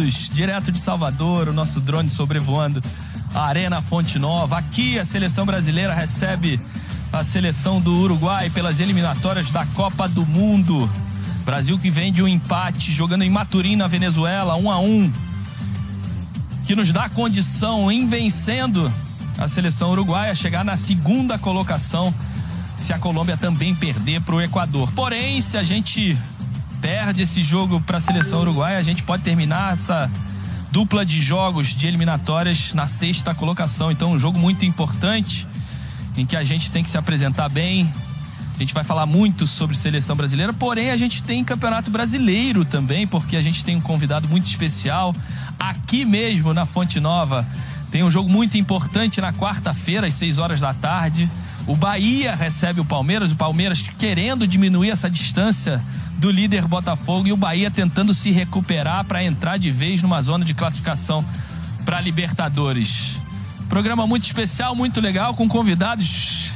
Direto de Salvador, o nosso drone sobrevoando a Arena Fonte Nova. Aqui a seleção brasileira recebe a seleção do Uruguai pelas eliminatórias da Copa do Mundo. Brasil que vem de um empate jogando em Maturim, na Venezuela, 1-1, que nos dá condição, em vencendo a seleção uruguaia, chegar na segunda colocação se a Colômbia também perder para o Equador. Porém, se a gente perde esse jogo para a seleção uruguaia, a gente pode terminar essa dupla de jogos de eliminatórias na sexta colocação. Então, um jogo muito importante em que a gente tem que se apresentar bem. A gente vai falar muito sobre seleção brasileira, porém a gente tem Campeonato Brasileiro também, porque a gente tem um convidado muito especial aqui mesmo na Fonte Nova. Tem um jogo muito importante na quarta-feira, às 6 horas da tarde. O Bahia recebe o Palmeiras querendo diminuir essa distância do líder Botafogo, e o Bahia tentando se recuperar para entrar de vez numa zona de classificação para Libertadores. Programa muito especial, muito legal, com convidados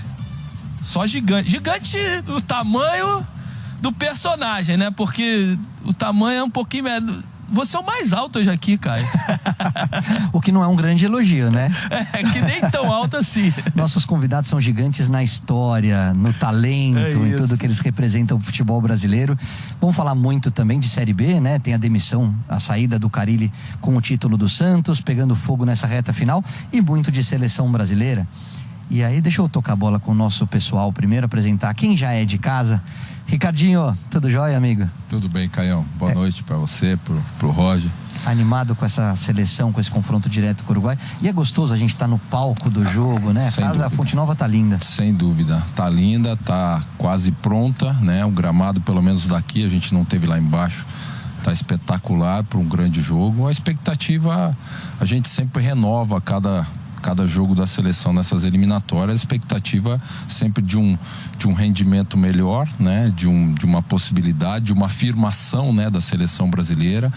só gigantes. Gigante do tamanho do personagem, né? Porque o tamanho é um pouquinho... Você é o mais alto hoje aqui, Caio. O que não é um grande elogio, né? É, que nem tão alto assim. Nossos convidados são gigantes na história, no talento, em tudo que eles representam o futebol brasileiro. Vamos falar muito também de Série B, né? Tem a demissão, a saída do Carille com o título do Santos, pegando fogo nessa reta final, e muito de seleção brasileira. E aí, deixa eu tocar a bola com o nosso pessoal. Primeiro apresentar quem já é de casa. Ricardinho, tudo jóia, amigo? Tudo bem, Caião. Boa noite para você, pro Roger. Animado com essa seleção, com esse confronto direto com o Uruguai. E é gostoso a gente estar no palco do jogo, né? A Fonte Nova tá linda. Sem dúvida. Tá linda, tá quase pronta, né? O gramado, pelo menos daqui, a gente não teve lá embaixo. Tá espetacular para um grande jogo. A expectativa, a gente sempre renova cada jogo da seleção nessas eliminatórias, a expectativa sempre de um rendimento melhor, né? De uma possibilidade, de uma afirmação, né? Da seleção brasileira,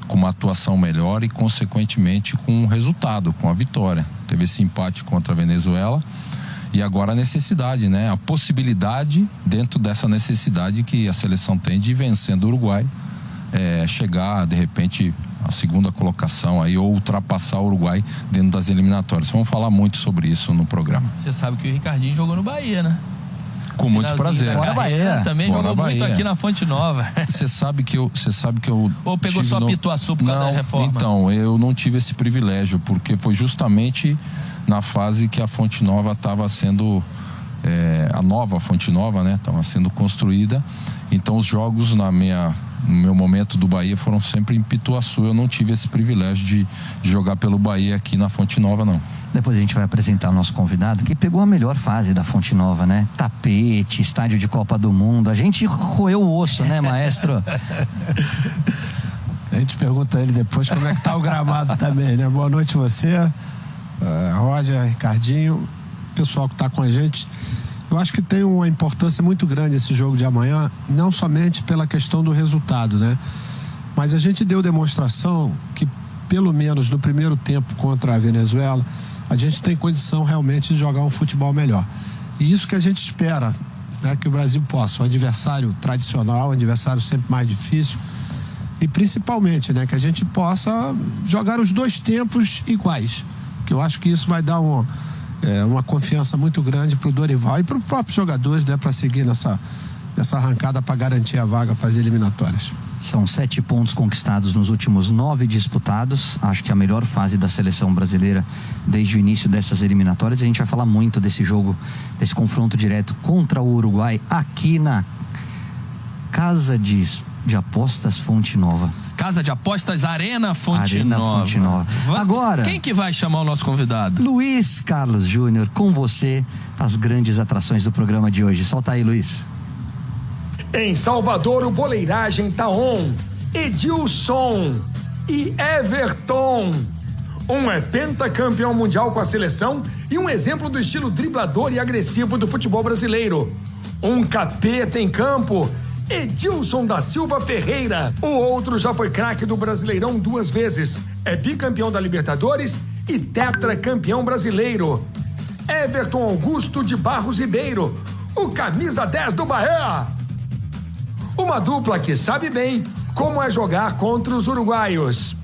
com uma atuação melhor e, consequentemente, com um resultado, com a vitória. Teve esse empate contra a Venezuela e agora a necessidade, né? A possibilidade, dentro dessa necessidade que a seleção tem de, vencendo o Uruguai, chegar, de repente, a segunda colocação aí, ou ultrapassar o Uruguai dentro das eliminatórias. Vamos falar muito sobre isso no programa. Você sabe que o Ricardinho jogou no Bahia, né? Com muito prazer. Bora Bahia. Também jogou muito aqui na Fonte Nova. Você sabe que eu ou pegou só Pituaçu por causa da reforma? Então, eu não tive esse privilégio, porque foi justamente na fase que a Fonte Nova estava sendo... a nova Fonte Nova, né? Estava sendo construída. Então, os jogos no meu momento do Bahia foram sempre em Pituaçu. Eu não tive esse privilégio de jogar pelo Bahia aqui na Fonte Nova, não. Depois a gente vai apresentar o nosso convidado, que pegou a melhor fase da Fonte Nova, né? Tapete, estádio de Copa do Mundo. A gente roeu o osso, né, maestro? A gente pergunta a ele depois como é que tá o gramado também, né? Boa noite você, Roger, Ricardinho, pessoal que tá com a gente. Eu acho que tem uma importância muito grande esse jogo de amanhã, não somente pela questão do resultado, né? Mas a gente deu demonstração que, pelo menos no primeiro tempo contra a Venezuela, a gente tem condição realmente de jogar um futebol melhor. E isso que a gente espera, né? Que o Brasil possa. Um adversário tradicional, um adversário sempre mais difícil. E principalmente, né? Que a gente possa jogar os dois tempos iguais. Que eu acho que isso vai dar uma confiança muito grande para o Dorival e para os próprios jogadores, né, para seguir nessa arrancada para garantir a vaga para as eliminatórias. São 7 pontos conquistados nos últimos 9 disputados. Acho que a melhor fase da seleção brasileira desde o início dessas eliminatórias. A gente vai falar muito desse jogo, desse confronto direto contra o Uruguai aqui na Casa de Apostas Fonte Nova. Casa de Apostas Arena Fonte Nova. Agora, quem que vai chamar o nosso convidado? Luiz Carlos Júnior, com você, as grandes atrações do programa de hoje. Solta aí, Luiz. Em Salvador, o Boleiragem tá on. Edilson e Everton. Um é pentacampeão mundial com a seleção e um exemplo do estilo driblador e agressivo do futebol brasileiro. Um capeta em campo, Edilson da Silva Ferreira. O outro já foi craque do Brasileirão 2 vezes. É bicampeão da Libertadores e tetracampeão brasileiro. Everton Augusto de Barros Ribeiro, o camisa 10 do Bahia. Uma dupla que sabe bem como é jogar contra os uruguaios.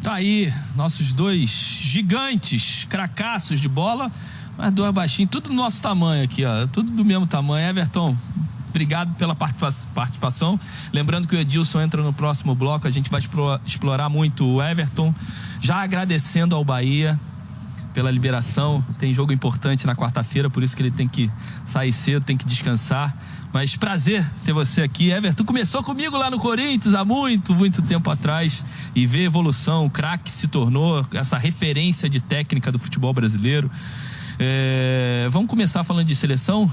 Tá aí, nossos dois gigantes, cracassos de bola, mas dois baixinhos, tudo do nosso tamanho aqui, ó, tudo do mesmo tamanho. Everton, obrigado pela participação. Lembrando que o Edilson entra no próximo bloco, a gente vai explorar muito o Everton. Já agradecendo ao Bahia pela liberação, tem jogo importante na quarta-feira, por isso que ele tem que sair cedo, tem que descansar. Mas prazer ter você aqui, Everton. Começou comigo lá no Corinthians há muito, muito tempo atrás, e ver a evolução, o craque se tornou essa referência de técnica do futebol brasileiro. Vamos começar falando de seleção?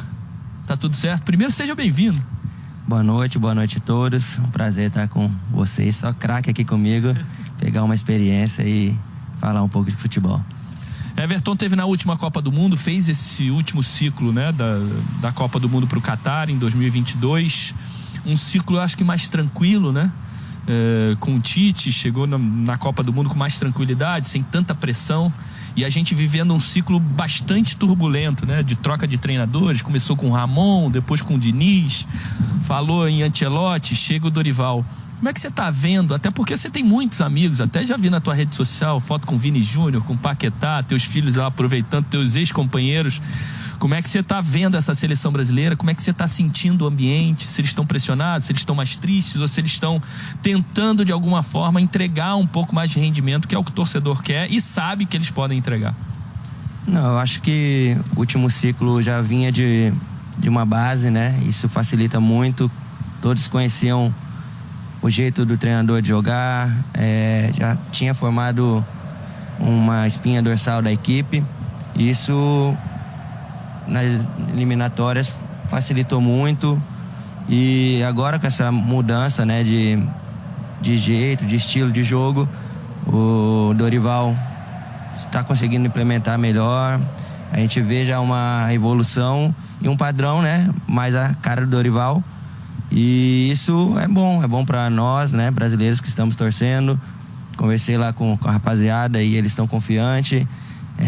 Tá tudo certo? Primeiro, seja bem-vindo. Boa noite a todos. Um prazer estar com vocês. Só craque aqui comigo, pegar uma experiência e falar um pouco de futebol. Everton teve na última Copa do Mundo, fez esse último ciclo, né, da Copa do Mundo para o Catar em 2022. Um ciclo, eu acho que mais tranquilo, né? Com o Tite, chegou na Copa do Mundo com mais tranquilidade, sem tanta pressão. E a gente vivendo um ciclo bastante turbulento, né? De troca de treinadores. Começou com o Ramon, depois com o Diniz, falou em Ancelotti, chega o Dorival. Como é que você está vendo? Até porque você tem muitos amigos, até já vi na tua rede social, foto com o Vini Júnior, com o Paquetá, teus filhos lá aproveitando, teus ex-companheiros. Como é que você está vendo essa seleção brasileira? Como é que você está sentindo o ambiente? Se eles estão pressionados, se eles estão mais tristes, ou se eles estão tentando de alguma forma entregar um pouco mais de rendimento, que é o que o torcedor quer e sabe que eles podem entregar? Não, eu acho que o último ciclo já vinha de uma base, né? Isso facilita muito. Todos conheciam o jeito do treinador de jogar, já tinha formado uma espinha dorsal da equipe. Isso nas eliminatórias facilitou muito, e agora com essa mudança, né, de jeito, de estilo de jogo, o Dorival está conseguindo implementar melhor. A gente vê já uma evolução e um padrão, né, mais a cara do Dorival. E isso é bom para nós, né, brasileiros que estamos torcendo. Conversei lá com a rapaziada e eles estão confiantes,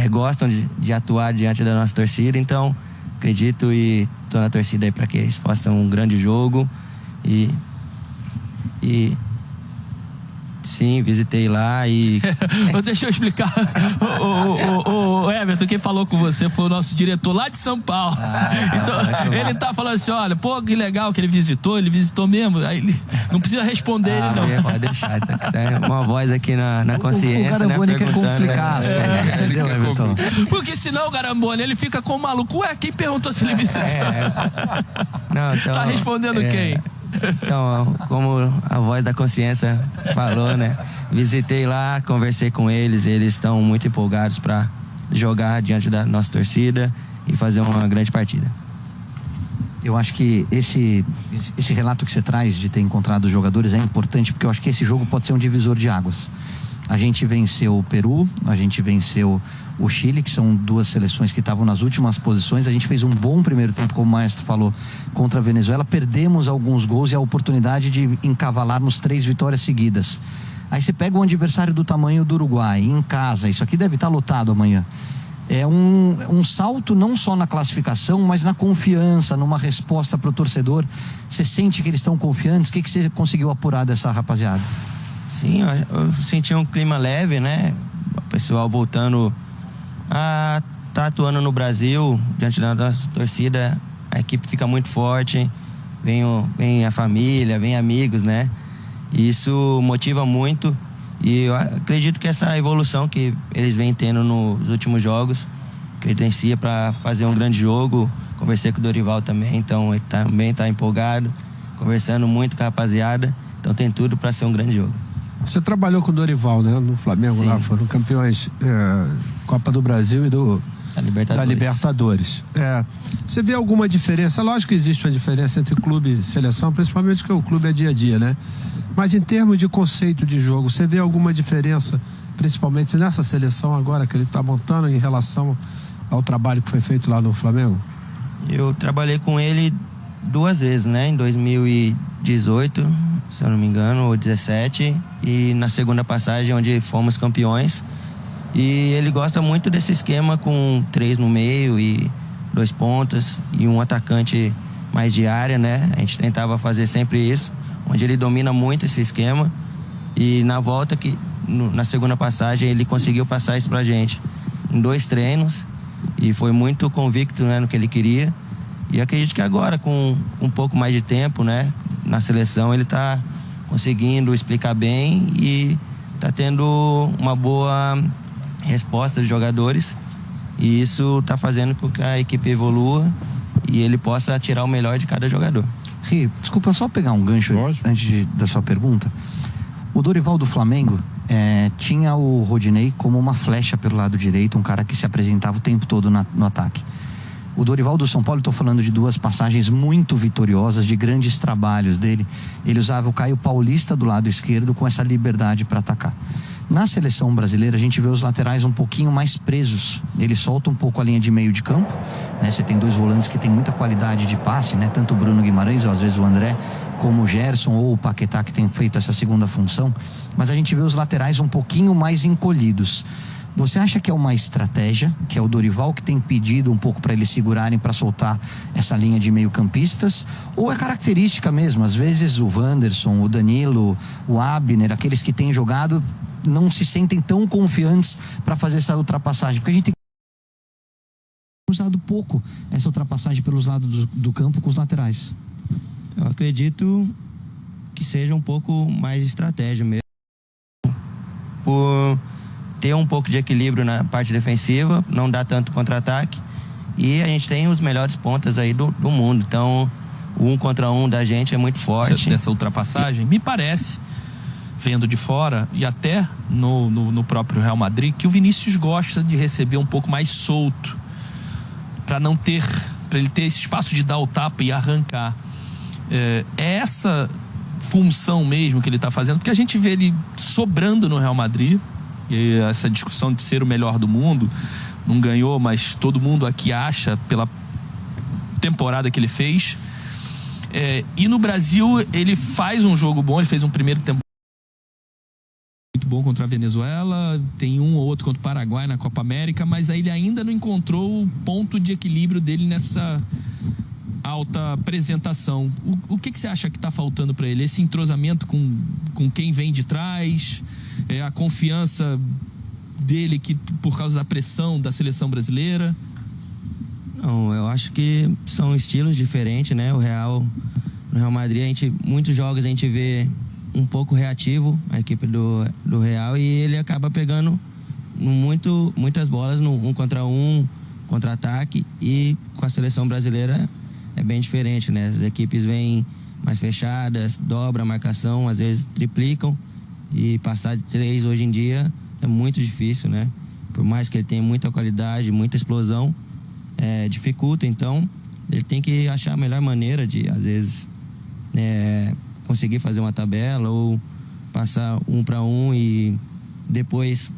gostam de atuar diante da nossa torcida. Então, acredito e estou na torcida aí para que eles façam um grande jogo. E sim, visitei lá e... Deixa eu explicar. O Everton, quem falou com você foi o nosso diretor lá de São Paulo. Então, ele tá falando assim, olha, pô, que legal que ele visitou mesmo. Aí ele não precisa responder ele, não. Pode deixar, tem uma voz aqui na consciência, o Garamboni, né? Quer complicar, entendeu, Everton? Porque senão o Garamboni, ele fica com o maluco. Ué, quem perguntou se ele visitou? Não, então, tá respondendo quem? Então, como a voz da consciência falou, né? Visitei lá, conversei com eles estão muito empolgados para jogar diante da nossa torcida e fazer uma grande partida. Eu acho que esse relato que você traz de ter encontrado os jogadores é importante, porque eu acho que esse jogo pode ser um divisor de águas. A gente venceu o Peru, a gente venceu o Chile, que são duas seleções que estavam nas últimas posições. A gente fez um bom primeiro tempo, como o maestro falou, contra a Venezuela. Perdemos alguns gols e a oportunidade de encavalarmos 3 vitórias seguidas. Aí você pega um adversário do tamanho do Uruguai, em casa. Isso aqui deve estar lotado amanhã. É um salto não só na classificação, mas na confiança, numa resposta para o torcedor. Você sente que eles estão confiantes? O que você conseguiu apurar dessa rapaziada? Sim, eu senti um clima leve, né? O pessoal voltando a estar atuando no Brasil, diante da nossa torcida. A equipe fica muito forte, vem a família, vem amigos, né? E isso motiva muito, e eu acredito que essa evolução que eles vêm tendo nos últimos jogos credencia para fazer um grande jogo. Conversei com o Dorival também, então ele também está empolgado, conversando muito com a rapaziada, então tem tudo para ser um grande jogo. Você trabalhou com o Dorival, né? No Flamengo. Sim. Lá foram campeões Copa do Brasil e da Libertadores. Você vê alguma diferença? Lógico que existe uma diferença entre clube e seleção, principalmente porque o clube é dia a dia, né? Mas em termos de conceito de jogo, você vê alguma diferença, principalmente nessa seleção agora que ele está montando, em relação ao trabalho que foi feito lá no Flamengo? Eu trabalhei com ele 2 vezes, né? Em 2018, se eu não me engano, ou 2017, e na segunda passagem, onde fomos campeões. E ele gosta muito desse esquema com 3 no meio e 2 pontas e um atacante mais de área, né? A gente tentava fazer sempre isso, onde ele domina muito esse esquema. E na volta na segunda passagem ele conseguiu passar isso pra gente em 2 treinos e foi muito convicto, né, no que ele queria. E acredito que agora, com um pouco mais de tempo, né, na seleção, ele tá conseguindo explicar bem e tá tendo uma boa resposta dos jogadores. E isso tá fazendo com que a equipe evolua e ele possa tirar o melhor de cada jogador. Ri, desculpa, só pegar um gancho antes da sua pergunta. O Dorival do Flamengo tinha o Rodinei como uma flecha pelo lado direito, um cara que se apresentava o tempo todo no ataque. O Dorival do São Paulo, estou falando de 2 passagens muito vitoriosas, de grandes trabalhos dele. Ele usava o Caio Paulista do lado esquerdo com essa liberdade para atacar. Na seleção brasileira, a gente vê os laterais um pouquinho mais presos. Ele solta um pouco a linha de meio de campo, né? Você tem 2 volantes que tem muita qualidade de passe, né? Tanto o Bruno Guimarães, ou às vezes o André, como o Gerson ou o Paquetá, que tem feito essa segunda função. Mas a gente vê os laterais um pouquinho mais encolhidos. Você acha que é uma estratégia, que é o Dorival que tem pedido um pouco para eles segurarem para soltar essa linha de meio-campistas? Ou é característica mesmo? Às vezes o Wanderson, o Danilo, o Abner, aqueles que têm jogado, não se sentem tão confiantes para fazer essa ultrapassagem? Porque a gente tem usado pouco essa ultrapassagem pelos lados do campo com os laterais. Eu acredito que seja um pouco mais estratégia mesmo. Por ter um pouco de equilíbrio na parte defensiva, não dá tanto contra-ataque. E a gente tem os melhores pontas aí do mundo. Então, o 1 contra 1 da gente é muito forte. Dessa ultrapassagem, me parece, vendo de fora, e até no próprio Real Madrid, que o Vinícius gosta de receber um pouco mais solto, para ele ter esse espaço de dar o tapa e arrancar. É essa função mesmo que ele está fazendo, porque a gente vê ele sobrando no Real Madrid. E essa discussão de ser o melhor do mundo, não ganhou, mas todo mundo aqui acha pela temporada que ele fez. E no Brasil ele faz um jogo bom, ele fez um primeiro tempo muito bom contra a Venezuela, tem um ou outro contra o Paraguai na Copa América, mas aí ele ainda não encontrou o ponto de equilíbrio dele nessa alta apresentação. O que você acha que está faltando para ele? Esse entrosamento com quem vem de trás, a confiança dele que, por causa da pressão da seleção brasileira? Não, eu acho que são estilos diferentes, né? No Real Madrid, muitos jogos a gente vê um pouco reativo a equipe do Real, e ele acaba pegando muitas bolas no 1 contra 1, contra-ataque, e com a seleção brasileira é bem diferente, né? As equipes vêm mais fechadas, dobra a marcação, às vezes triplicam, e passar de 3 hoje em dia é muito difícil, né? Por mais que ele tenha muita qualidade, muita explosão, dificulta. Então ele tem que achar a melhor maneira de, às vezes, conseguir fazer uma tabela ou passar 1 para 1 e depois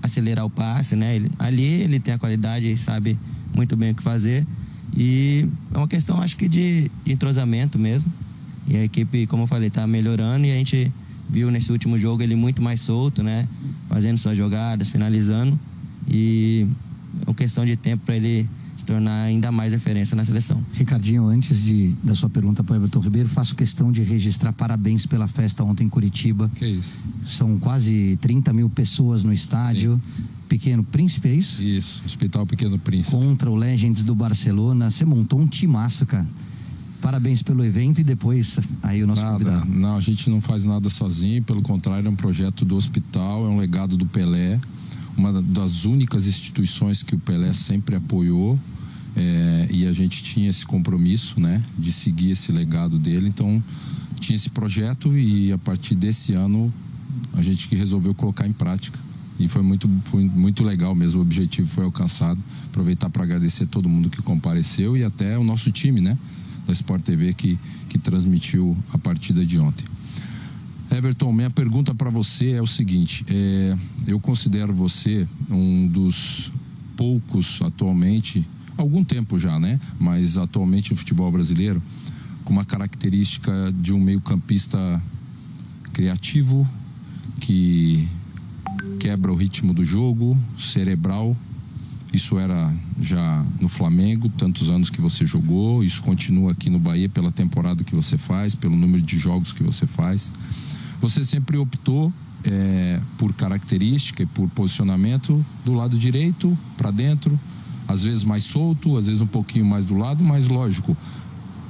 acelerar o passe, né? Ali ele tem a qualidade e sabe muito bem o que fazer. E é uma questão, acho que, de entrosamento mesmo. E a equipe, como eu falei, está melhorando, e a gente viu nesse último jogo ele muito mais solto, né? Fazendo suas jogadas, finalizando. E é uma questão de tempo para ele se tornar ainda mais referência na seleção. Ricardinho, antes da sua pergunta para o Everton Ribeiro, faço questão de registrar parabéns pela festa ontem em Curitiba. Que isso? São quase 30 mil pessoas no estádio. Sim. Pequeno Príncipe, é isso? Isso, Hospital Pequeno Príncipe. Contra o Legends do Barcelona. Você montou um timaço, cara. Parabéns pelo evento, e depois aí o nosso convidado. Não, a gente não faz nada sozinho, pelo contrário, é um projeto do hospital, é um legado do Pelé, uma das únicas instituições que o Pelé sempre apoiou, e a gente tinha esse compromisso, né, de seguir esse legado dele. Então tinha esse projeto, e a partir desse ano a gente resolveu colocar em prática. E foi muito legal mesmo, o objetivo foi alcançado. Aproveitar para agradecer todo mundo que compareceu, e até o nosso time, né, da Sport TV que transmitiu a partida de ontem. Everton, minha pergunta para você é o seguinte: eu considero você um dos poucos atualmente, há algum tempo já, né, mas atualmente no futebol brasileiro, com uma característica de um meio-campista criativo, que quebra o ritmo do jogo, cerebral. Isso era já no Flamengo, tantos anos que você jogou, isso continua aqui no Bahia pela temporada que você faz, pelo número de jogos que você faz. Você sempre optou por característica e por posicionamento do lado direito para dentro, às vezes mais solto, às vezes um pouquinho mais do lado, mas lógico,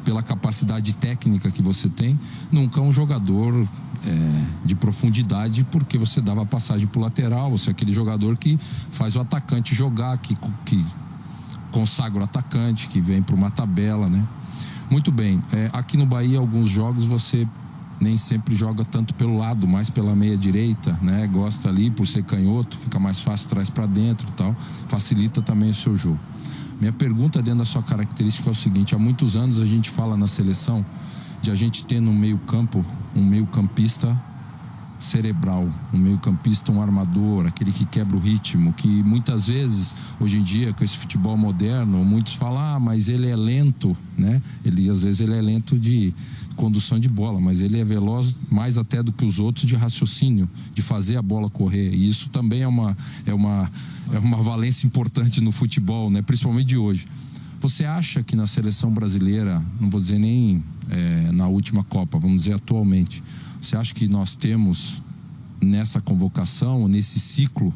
pela capacidade técnica que você tem, nunca um jogador de profundidade, porque você dava passagem para o lateral, você é aquele jogador que faz o atacante jogar, que consagra o atacante, que vem para uma tabela, né? Muito bem, aqui no Bahia, alguns jogos você nem sempre joga tanto pelo lado, mais pela meia direita, né? Gosta ali, por ser canhoto, fica mais fácil, traz para dentro e tal, facilita também o seu jogo. Minha pergunta dentro da sua característica é o seguinte: há muitos anos a gente fala na seleção de a gente ter no meio-campo um meio-campista cerebral, um meio-campista, um armador, aquele que quebra o ritmo, que muitas vezes, hoje em dia, com esse futebol moderno, muitos falam, mas ele é lento, né? Às vezes ele é lento de condução de bola, mas ele é veloz mais até do que os outros de raciocínio, de fazer a bola correr, e isso também é uma valência importante no futebol, né? Principalmente de hoje. Você acha que na seleção brasileira, não vou dizer nem na última Copa, vamos dizer atualmente, você acha que nós temos nessa convocação, nesse ciclo,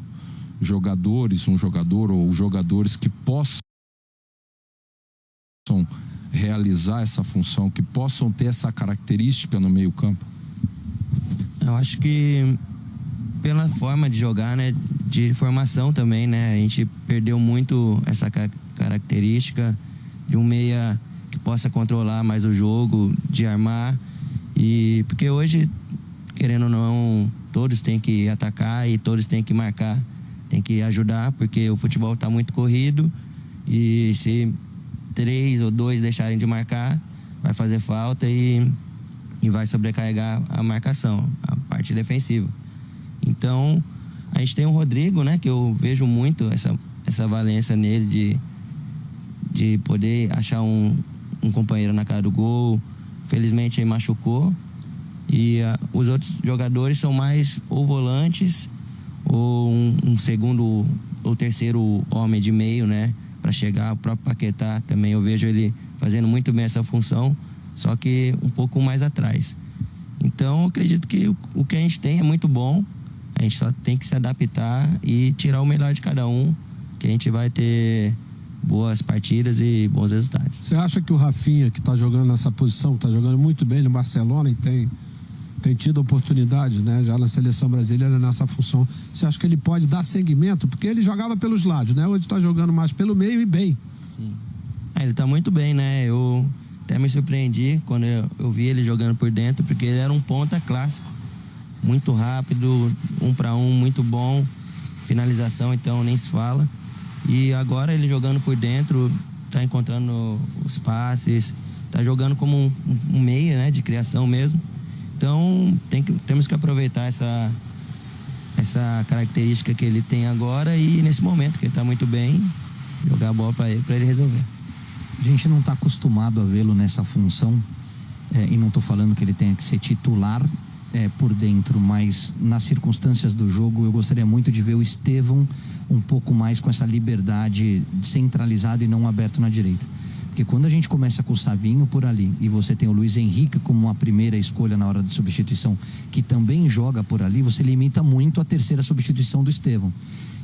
um jogador ou jogadores que possam realizar essa função, que possam ter essa característica no meio-campo? Eu acho que pela forma de jogar, né, de formação também, né, a gente perdeu muito essa característica de um meia que possa controlar mais o jogo, de armar. E porque hoje, querendo ou não, todos têm que atacar e todos têm que marcar, tem que ajudar, porque o futebol está muito corrido e se 3 ou 2 deixarem de marcar, vai fazer falta e vai sobrecarregar a marcação, a parte defensiva. Então, a gente tem o Rodrigo, né, que eu vejo muito essa valência nele de poder achar um companheiro na cara do gol. Felizmente ele machucou. E os outros jogadores são mais ou volantes ou um segundo ou terceiro homem de meio, né, para chegar. O próprio Paquetá também, eu vejo ele fazendo muito bem essa função, só que um pouco mais atrás. Então, eu acredito que o que a gente tem é muito bom. A gente só tem que se adaptar e tirar o melhor de cada um, que a gente vai ter boas partidas e bons resultados. Você acha que o Rafinha, que está jogando nessa posição, está jogando muito bem no Barcelona e tem tido oportunidades, né, já na seleção brasileira nessa função, você acha que ele pode dar seguimento? Porque ele jogava pelos lados, né? Hoje está jogando mais pelo meio e bem. Sim. Ele está muito bem, né? Eu até me surpreendi quando eu vi ele jogando por dentro, porque ele era um ponta clássico, muito rápido, 1 para 1, muito bom, finalização então nem se fala. E agora ele jogando por dentro, tá encontrando os passes, tá jogando como um meia, né, de criação mesmo. Então temos que aproveitar essa característica que ele tem agora e nesse momento que ele tá muito bem, jogar a bola para ele resolver. A gente não está acostumado a vê-lo nessa função, e não estou falando que ele tenha que ser titular por dentro, mas nas circunstâncias do jogo eu gostaria muito de ver o Estevão um pouco mais com essa liberdade, centralizado e não aberto na direita. Porque quando a gente começa com o Savinho por ali e você tem o Luiz Henrique como uma primeira escolha na hora de substituição, que também joga por ali, você limita muito a terceira substituição do Estevão.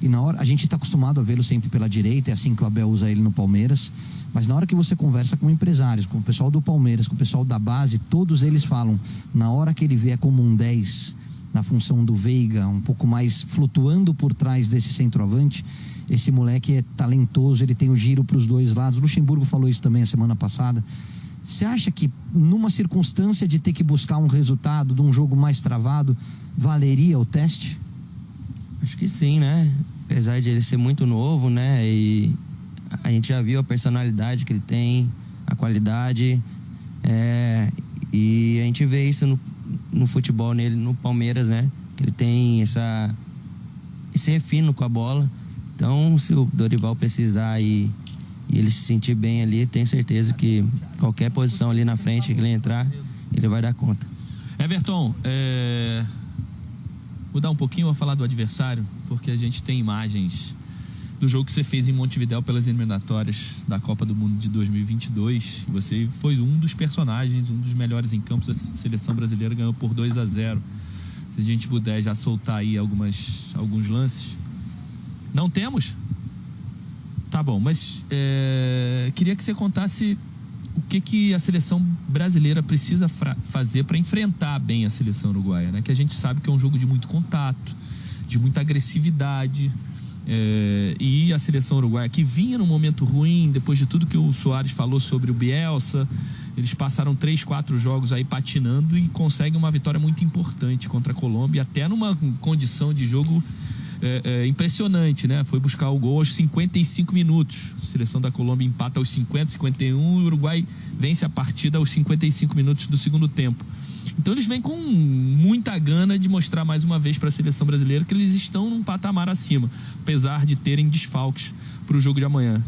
E na hora, a gente está acostumado a vê-lo sempre pela direita, é assim que o Abel usa ele no Palmeiras, mas na hora que você conversa com empresários, com o pessoal do Palmeiras, com o pessoal da base, todos eles falam, na hora que ele vier como um 10, na função do Veiga, um pouco mais flutuando por trás desse centroavante, esse moleque é talentoso, ele tem o giro para os dois lados. O Luxemburgo falou isso também a semana passada. Você acha que numa circunstância de ter que buscar um resultado de um jogo mais travado, valeria o teste? Acho que sim, né? Apesar de ele ser muito novo, né? E a gente já viu a personalidade que ele tem, a qualidade. E a gente vê isso no futebol nele, no Palmeiras, né? Que ele tem esse refino com a bola. Então, se o Dorival precisar e ele se sentir bem ali, tenho certeza que qualquer posição ali na frente que ele entrar, ele vai dar conta. Everton, mudar um pouquinho, vou falar do adversário, porque a gente tem imagens do jogo que você fez em Montevidéu pelas eliminatórias da Copa do Mundo de 2022. Você foi um dos personagens, um dos melhores em campo. A seleção brasileira ganhou por 2-0. Se a gente puder já soltar aí alguns lances. Não temos? Tá bom, mas queria que você contasse o que a seleção brasileira precisa fazer para enfrentar bem a seleção uruguaia, né? Que a gente sabe que é um jogo de muito contato, de muita agressividade, e a seleção uruguaia que vinha num momento ruim, depois de tudo que o Soares falou sobre o Bielsa, eles passaram 3, 4 jogos aí patinando e conseguem uma vitória muito importante contra a Colômbia, até numa condição de jogo impressionante, né? Foi buscar o gol aos 55 minutos. A seleção da Colômbia empata aos 50, 51 e o Uruguai vence a partida aos 55 minutos do segundo tempo. Então eles vêm com muita gana de mostrar mais uma vez para a seleção brasileira que eles estão num patamar acima, apesar de terem desfalques para o jogo de amanhã.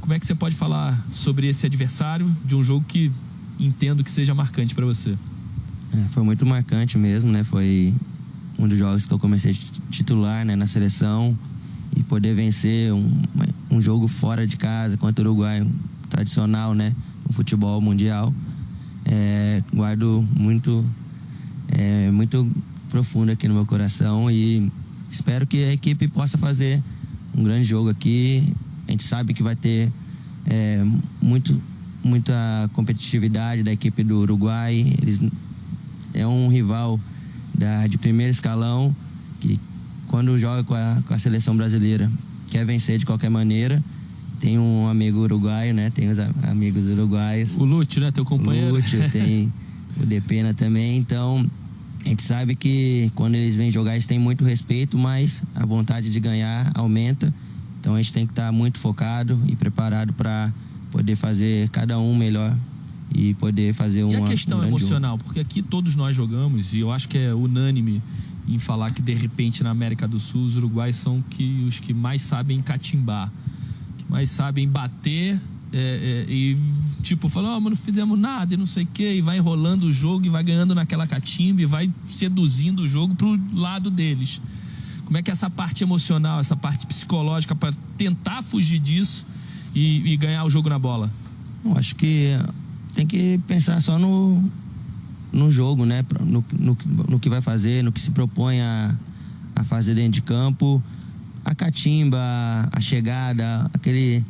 Como é que você pode falar sobre esse adversário de um jogo que entendo que seja marcante para você? Foi muito marcante mesmo, né? Foi um dos jogos que eu comecei titular, né, na seleção, e poder vencer um jogo fora de casa contra o Uruguai, tradicional, né, no futebol mundial, guardo muito profundo aqui no meu coração e espero que a equipe possa fazer um grande jogo aqui. A gente sabe que vai ter muita competitividade da equipe do Uruguai. Eles é um rival de primeiro escalão que quando joga com a seleção brasileira quer vencer de qualquer maneira. Tem um amigo uruguaio, né? Tem os amigos uruguaios. O Lúcio, né? Teu companheiro. O Lúcio, tem o Depena também. Então, a gente sabe que quando eles vêm jogar, eles têm muito respeito, mas a vontade de ganhar aumenta. Então, a gente tem que estar muito focado e preparado para poder fazer cada um melhor e poder fazer E a questão emocional? Porque aqui todos nós jogamos, e eu acho que é unânime em falar que, de repente, na América do Sul, os uruguaios são os que mais sabem catimbar, mas sabem bater e tipo, falar, mas não fizemos nada e não sei o que, e vai enrolando o jogo e vai ganhando naquela catimba e vai seduzindo o jogo pro lado deles. Como é que é essa parte emocional, essa parte psicológica para tentar fugir disso e ganhar o jogo na bola? Eu acho que tem que pensar só no jogo, né? No que vai fazer, no que se propõe a fazer dentro de campo. A catimba, a chegada, aquele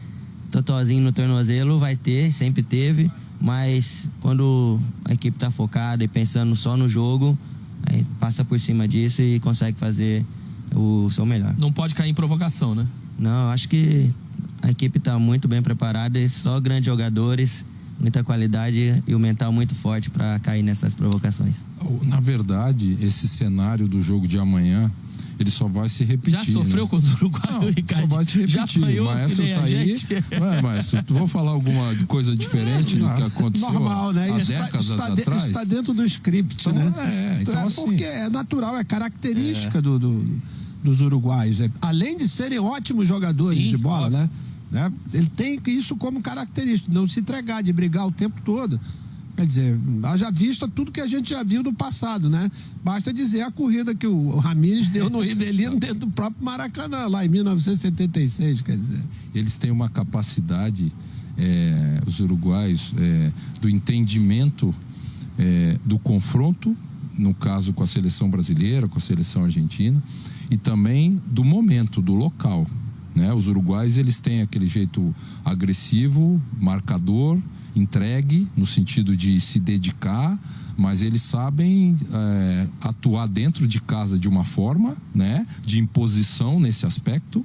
totozinho no tornozelo vai ter, sempre teve, mas quando a equipe está focada e pensando só no jogo, aí passa por cima disso e consegue fazer o seu melhor. Não pode cair em provocação, né? Não, acho que a equipe está muito bem preparada, só grandes jogadores, muita qualidade e o mental muito forte para cair nessas provocações. Na verdade, esse cenário do jogo de amanhã, ele só vai se repetir. Já sofreu, né, contra o Uruguai, Ricardo? Só vai te repetir. Já apanhou, o maestro tá aí. Maestro, vou falar alguma coisa diferente do que aconteceu normal, né? há décadas atrás? Isso está dentro do script, então, né? Então, assim, porque é natural, é característica dos uruguaios. Além de serem ótimos jogadores de bola, né? Ele tem isso como característica, não se entregar, de brigar o tempo todo. Quer dizer, haja vista tudo que a gente já viu do passado, né? Basta dizer a corrida que o Ramírez deu no Rivelino dentro do próprio Maracanã, lá em 1976, quer dizer. Eles têm uma capacidade, os uruguaios, do entendimento do confronto, no caso com a seleção brasileira, com a seleção argentina, e também do momento, do local, né? Os uruguaios, eles têm aquele jeito agressivo, marcador, entregue, no sentido de se dedicar, mas eles sabem atuar dentro de casa de uma forma, né, de imposição nesse aspecto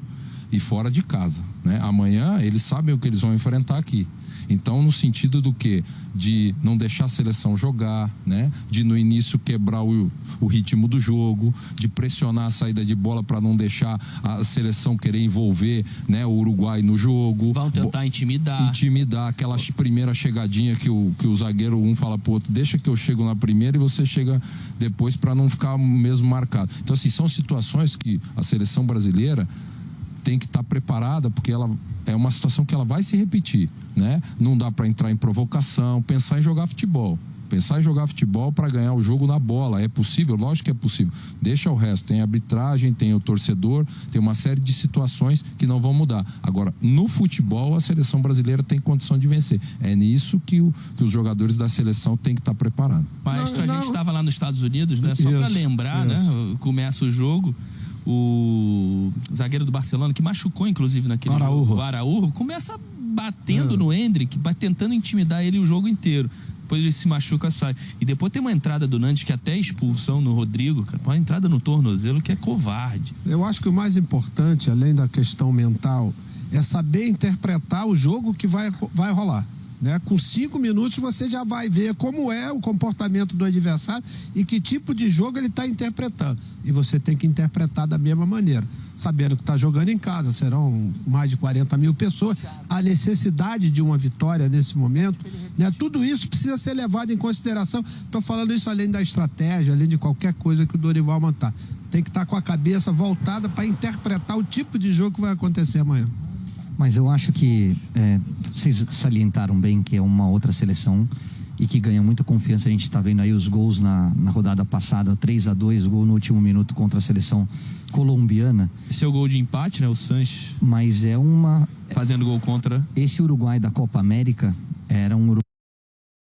e fora de casa, né? Amanhã eles sabem o que eles vão enfrentar aqui. Então, no sentido do quê? De não deixar a seleção jogar, né? De no início quebrar o ritmo do jogo, de pressionar a saída de bola para não deixar a seleção querer envolver, né, o Uruguai no jogo. Vão tentar intimidar. Intimidar, aquela primeira chegadinha que o zagueiro fala pro outro, deixa que eu chego na primeira e você chega depois, para não ficar mesmo marcado. Então, assim, são situações que a seleção brasileira tem que estar preparada, porque ela é uma situação que ela vai se repetir, né? Não dá para entrar em provocação, pensar em jogar futebol, Pensar em jogar futebol para ganhar o jogo na bola. É possível? Lógico que é possível. Deixa o resto. Tem arbitragem, tem o torcedor, tem uma série de situações que não vão mudar. Agora, no futebol, a seleção brasileira tem condição de vencer. É nisso que os jogadores da seleção têm que estar preparados. Maestro, a gente estava lá nos Estados Unidos, né? Só para lembrar, né? Começa o jogo, o zagueiro do Barcelona, que machucou, inclusive, naquele jogo, o Araújo, começa batendo no Endrick, tentando intimidar ele o jogo inteiro. Depois ele se machuca, sai. E depois tem uma entrada do Nantes, que até expulsão no Rodrigo, cara, uma entrada no tornozelo que é covarde. Eu acho que o mais importante, além da questão mental, é saber interpretar o jogo que vai rolar. Né? Com 5 minutos você já vai ver como é o comportamento do adversário e que tipo de jogo ele está interpretando. E você tem que interpretar da mesma maneira, sabendo que está jogando em casa, serão mais de 40 mil pessoas, a necessidade de uma vitória nesse momento, né? Tudo isso precisa ser levado em consideração. Estou falando isso além da estratégia, além de qualquer coisa que o Dorival montar. Tem que estar com a cabeça voltada para interpretar o tipo de jogo que vai acontecer amanhã. Mas eu acho que vocês salientaram bem que é uma outra seleção e que ganha muita confiança. A gente está vendo aí os gols na rodada passada, 3-2, gol no último minuto contra a seleção colombiana. Esse é o gol de empate, né? O Sanches. Mas fazendo gol contra. Esse Uruguai da Copa América era um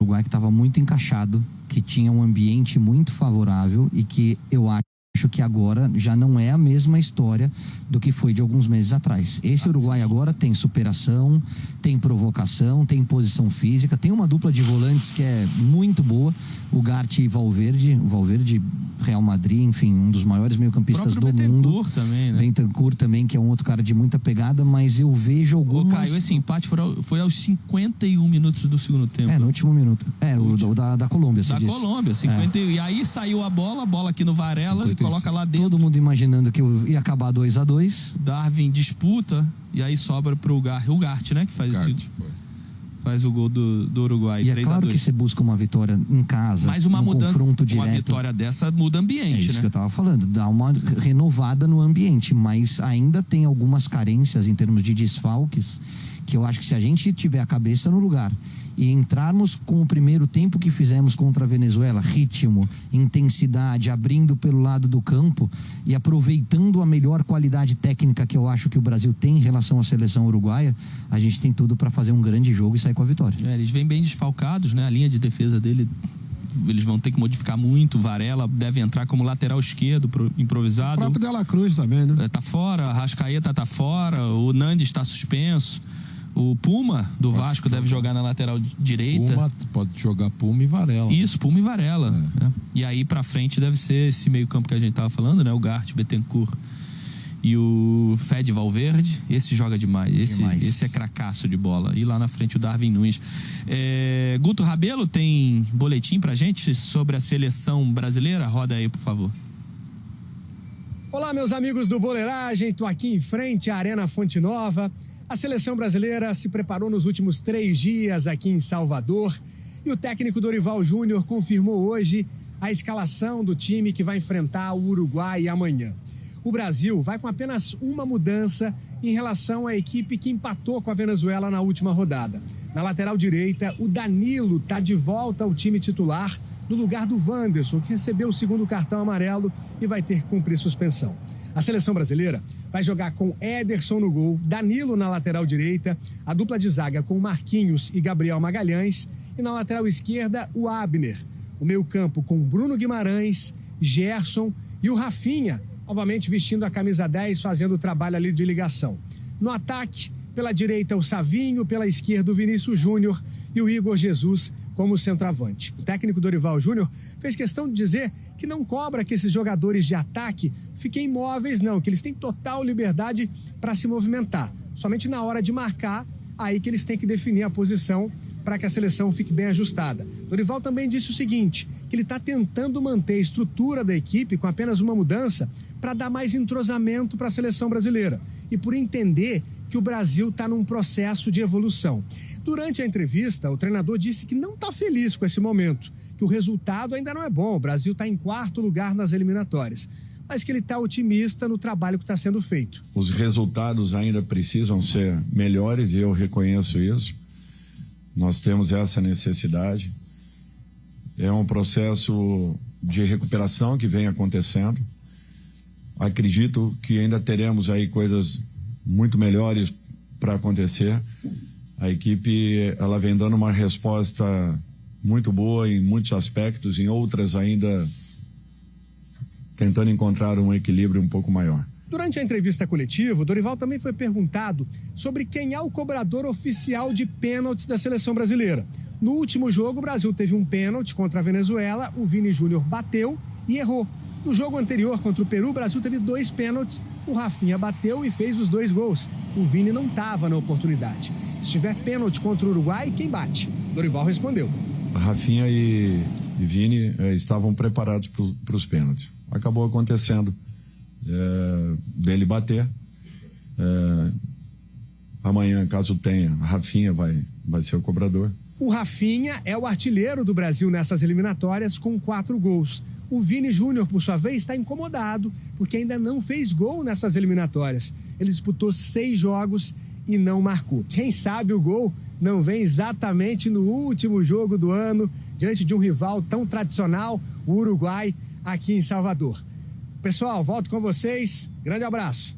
Uruguai que estava muito encaixado, que tinha um ambiente muito favorável e que eu acho que agora já não é a mesma história do que foi de alguns meses atrás. Esse Uruguai agora tem superação, tem provocação, tem posição física, tem uma dupla de volantes que é muito boa, o Gatti e Valverde, Real Madrid, enfim, um dos maiores meio-campistas do mundo. Também, né? Bentancur também, que é um outro cara de muita pegada, mas eu vejo algumas... Ô, Caio, esse empate foi aos 51 minutos do segundo tempo. No último minuto. O da Colômbia, você disse. Da Colômbia, 50. E aí saiu a bola aqui no Varela, ele coloca lá dentro. Todo mundo imaginando que ia acabar 2-2. Darwin disputa, e aí sobra pro Gatti, né? Que faz o gol do Uruguai. E é claro que você busca uma vitória em casa. Mas uma mudança, confronto direto. uma vitória dessa muda ambiente, né? É isso que eu tava falando, dá uma renovada no ambiente, mas ainda tem algumas carências em termos de desfalques, que eu acho que se a gente tiver a cabeça no lugar e entrarmos com o primeiro tempo que fizemos contra a Venezuela, ritmo, intensidade, abrindo pelo lado do campo e aproveitando a melhor qualidade técnica que eu acho que o Brasil tem em relação à seleção uruguaia, a gente tem tudo para fazer um grande jogo e sair com a vitória. Eles vêm bem desfalcados, né? A linha de defesa dele, eles vão ter que modificar muito. O Varela deve entrar como lateral esquerdo, improvisado. O próprio De La Cruz também, né? Tá fora, a Rascaeta tá fora, o Nandes está suspenso. O Puma, do Vasco, deve jogar na lateral direita. Pode jogar Puma e Varela. Isso, Puma e Varela. Né? E aí pra frente deve ser esse meio campo que a gente tava falando, né? O Gatti, Bentancur e o Fede Valverde. Esse joga demais. Esse é cracaço de bola. E lá na frente o Darwin Nunes. Guto Rabelo tem boletim pra gente sobre a seleção brasileira? Roda aí, por favor. Olá, meus amigos do Boleiragem. Tô aqui em frente à Arena Fonte Nova. A seleção brasileira se preparou nos últimos 3 dias aqui em Salvador e o técnico Dorival Júnior confirmou hoje a escalação do time que vai enfrentar o Uruguai amanhã. O Brasil vai com apenas uma mudança em relação à equipe que empatou com a Venezuela na última rodada. Na lateral direita, o Danilo está de volta ao time titular no lugar do Wanderson, que recebeu o 2º cartão amarelo e vai ter que cumprir suspensão. A seleção brasileira vai jogar com Ederson no gol, Danilo na lateral direita, a dupla de zaga com Marquinhos e Gabriel Magalhães e na lateral esquerda o Abner. O meio-campo com Bruno Guimarães, Gerson e o Rafinha, novamente vestindo a camisa 10, fazendo o trabalho ali de ligação. No ataque, pela direita o Savinho, pela esquerda o Vinícius Júnior e o Igor Jesus como centroavante. O técnico Dorival Júnior fez questão de dizer que não cobra que esses jogadores de ataque fiquem imóveis, não, que eles têm total liberdade para se movimentar. Somente na hora de marcar, aí que eles têm que definir a posição para que a seleção fique bem ajustada. Dorival também disse o seguinte, que ele está tentando manter a estrutura da equipe com apenas uma mudança para dar mais entrosamento para a seleção brasileira e por entender que o Brasil está num processo de evolução. Durante a entrevista, o treinador disse que não está feliz com esse momento, que o resultado ainda não é bom, o Brasil está em 4º lugar nas eliminatórias, mas que ele está otimista no trabalho que está sendo feito. Os resultados ainda precisam ser melhores e eu reconheço isso. Nós temos essa necessidade. É um processo de recuperação que vem acontecendo. Acredito que ainda teremos aí coisas muito melhores para acontecer. A equipe, ela vem dando uma resposta muito boa em muitos aspectos, em outras ainda tentando encontrar um equilíbrio um pouco maior. Durante a entrevista coletiva, o Dorival também foi perguntado sobre quem é o cobrador oficial de pênaltis da seleção brasileira. No último jogo, o Brasil teve um pênalti contra a Venezuela, o Vini Júnior bateu e errou. No jogo anterior contra o Peru, o Brasil teve 2 pênaltis, o Rafinha bateu e fez os 2 gols. O Vini não estava na oportunidade. Se tiver pênalti contra o Uruguai, quem bate? Dorival respondeu. Rafinha e Vini estavam preparados para os pênaltis. Acabou acontecendo dele bater. Amanhã, caso tenha, Rafinha vai ser o cobrador. O Rafinha é o artilheiro do Brasil nessas eliminatórias com 4 gols. O Vini Júnior, por sua vez, está incomodado porque ainda não fez gol nessas eliminatórias. Ele disputou 6 jogos e não marcou. Quem sabe o gol não vem exatamente no último jogo do ano, diante de um rival tão tradicional, o Uruguai, aqui em Salvador. Pessoal, volto com vocês. Grande abraço.